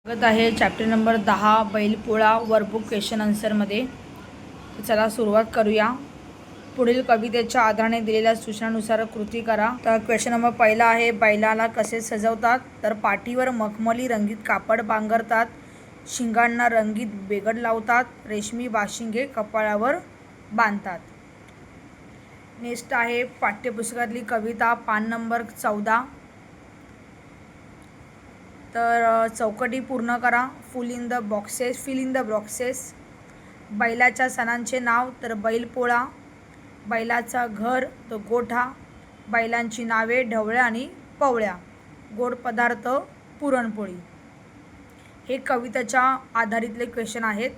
स्वागत आहे chapter number 10 Bailpola workbook question आन्सरमध्ये. चला सुरुवात करूया. पुढील कवितेच्या आधाराने दिलेल्या सूचनानुसार कृती करा. तर क्वेश्चन नंबर पहिला आहे, बैलाला कसे सजवतात? तर पाठीवर मखमली रंगीत कापड पांघरतात, शिंगांना रंगीत बेगड लावतात, रेशमी बाशिंगे कपाळावर बांधतात. नेक्स्ट आहे पाठ्यपुस्तकातली कविता पान नंबर 14. तर चौकटी पूर्ण करा. Fill in the boxes. बैलाच्या सणांचे नाव तर बैलपोळा, बैलाचा घर तर गोठा, बैलांची नावे ढवळ्या आणि पवळ्या, गोड पदार्थ पुरणपोळी. हे कवितेच्या आधारितले क्वेश्चन आहेत.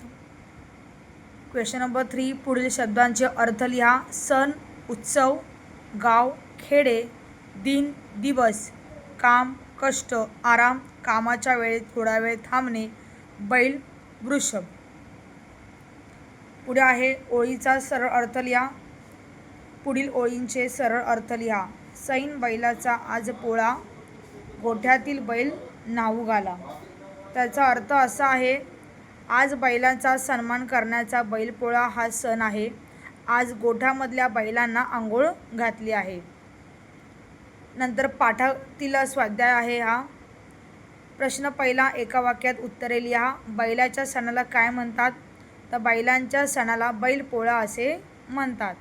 क्वेश्चन नंबर 3, पुढील शब्दांचे अर्थ लिहा. सण, उत्सव, गाव, खेडे, दिन, दिवस, काम, कष्ट, आराम, कामाच्या वेळेत थोडा वेळ थांबणे, बैल, वृषभ. पुढे आहे ओळीचा सरळ अर्थ लिहा. पुढील ओळींचे सरळ अर्थ लिहा. सैन बैलाचा आज पोळा, गोठ्यातील बैल न्हाऊ घाला. त्याचा अर्थ असा आहे, आज बैलांचा सन्मान करण्याचा बैलपोळा हा सण आहे. आज गोठ्यामधल्या बैलांना आंघोळ घातली आहे. नंतर पाठातील स्वाध्याय आहे हा. प्रश्न पहिला, एका वाक्यात उत्तरे लिहा. बैलाच्या सणाला काय म्हणतात? तर बैलांच्या सणाला बैलपोळा असे म्हणतात.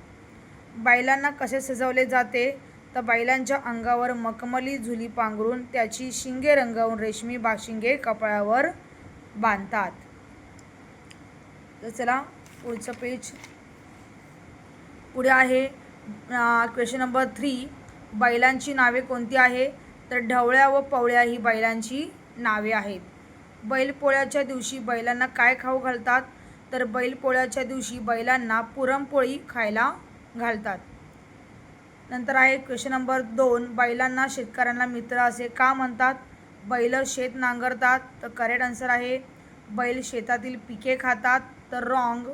बैलांना कसे सजवले जाते? तर बैलांच्या अंगावर मखमली झुली पांघरून त्याची शिंगे रंगवून रेशमी बाशिंगे कपाळावर बांधतात. तर चला पुढचं पेज. पुढे आहे क्वेश्चन नंबर 3, बैलांची नावे कोणती आहे? तर ढवळ्या व पवळ्या ही बैलांची नावे आहेत. बैलपोळ्याच्या दिवशी बैलांना काय खाऊ घालतात? तर बैलपोळ्याच्या दिवशी बैलांना पुरणपोळी खायला घालतात. नंतर आहे क्वेश्चन नंबर 2, बैलांना शेतकऱ्यांना मित्र असे का म्हणतात? बैल शेत नांगरतात. तर करेक्ट आन्सर आहे बैल शेतातील पिके खातात. तर रॉंग.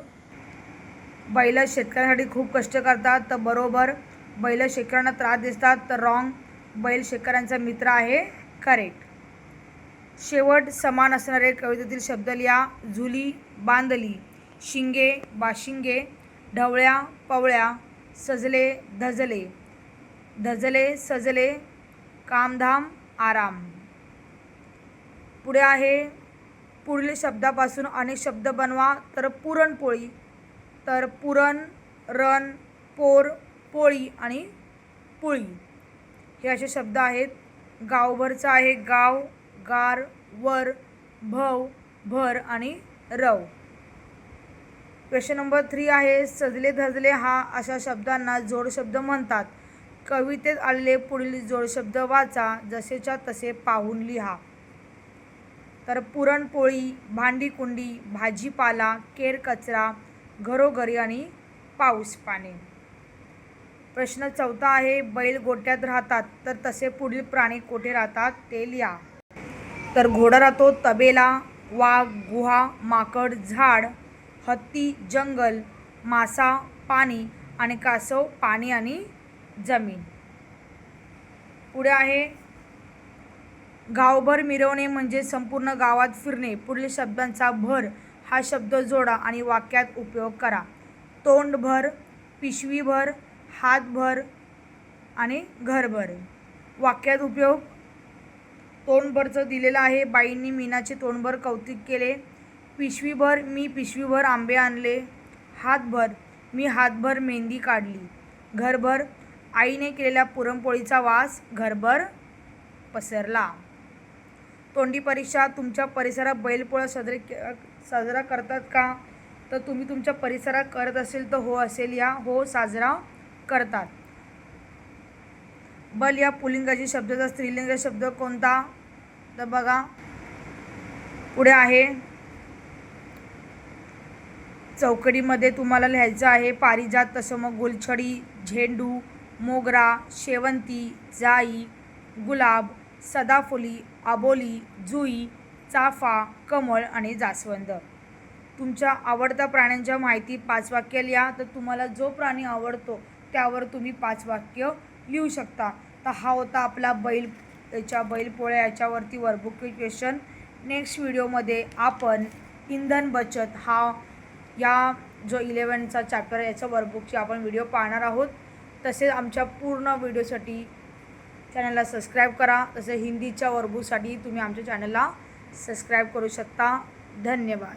बैल शेतकऱ्यांसाठी खूप कष्ट करतात. तर बरोबर. बैल शेतकऱ्यांना त्रास देतात. तर रॉंग. बैल शेतकऱ्यांचा मित्र आहे. करेक्ट. शेवट समान असणारे कवितेतील शब्द लिहा. झुली, बांधली, शिंगे, बाशिंगे, ढवळ्या, पवळ्या, सजले, धजले, धजले, सजले, कामधाम, आराम. पुढे आहे पुढील शब्दापासून अनेक शब्द बनवा. तर पुरणपोळी, तर पुरण, रण, पोर, पोळी आणि पोळी हे असे शब्द आहेत. गावभरचा आहे गाव, गार, वर, भव, भर आणि रव. क्वेश्चन नंबर 3 आहे, सजले धजले हा अशा शब्दांना जोडशब्द म्हणतात. कवितेत आलेले पुढील जोडशब्द वाचा, जसेच्या तसे पाहून लिहा. तर पुरणपोळी, भांडीकुंडी, भाजीपाला, केर कचरा, घरोघरी आणि पाऊस पाणी. प्रश्न 4 आहे, बैल गोठ्यात राहतात. तर तसे पुढील प्राणी कोठे राहतात ते लिहा. तर घोडा राहतो तबेला, वाघ गुहा, माकड झाड, हत्ती जंगल, मासा पाणी आणि कासव पाणी आणि जमीन. पुढे आहे गावभर मिरवणे म्हणजे संपूर्ण गावात फिरणे. पुढील शब्दांचा भर हा शब्द जोडा आणि वाक्यात उपयोग करा. तोंडभर, पिशवीभर, हातभर आणि घरभर. वाक्यात उपयोग. तोंडभरचं दिलेलं आहे, बाईंनी मीनाचे तोंडभर कौतुक केले. पिशवीभर, मी पिशवीभर आंबे आणले. हातभर, मी हातभर मेहंदी काढली. घरभर, आईने केलेल्या पुरणपोळीचा वास घरभर पसरला. तोंडी परीक्षा, तुमच्या परिसरात बैलपोळा साजरा करतात का? तर तुम्ही तुमच्या परिसरात करत असेल तर हो असेल या. हो, साजरा करतात. बल या पुल्लिंगाची शब्दाचा स्त्रीलिंग शब्द कोणता? तर बघा पुढे आहे चौकडीमध्ये तुम्हाला लिहायचं आहे. पारिजात, तसं मग गुलछडी, झेंडू, मोगरा, शेवंती, जाई, गुलाब, सदाफुली, अबोली, जुई, चाफा, कमळ आणि जास्वंद. तुमच्या आवडत्या प्राण्यांच्या माहिती 5 वाक्य लिहा. तर तुम्हाला जो प्राणी आवडतो त्यावर तुम्ही 5 वाक्य लिहू शकता. तर हा होता आपला बैलपोळ्या याच्यावरती वर्कबुक क्वेश्चन. नेक्स्ट व्हिडिओमध्ये आपण इंधन बचत या जो 11चा चॅप्टर आहे याचा वर्कबुकची आपण व्हिडिओ पाहणार आहोत. तसेच आमच्या पूर्ण व्हिडिओसाठी चॅनलला सबस्क्राईब करा. तसेच हिंदीच्या वर्कबुकसाठी तुम्ही आमच्या चॅनलला सबस्क्राईब करू शकता. धन्यवाद.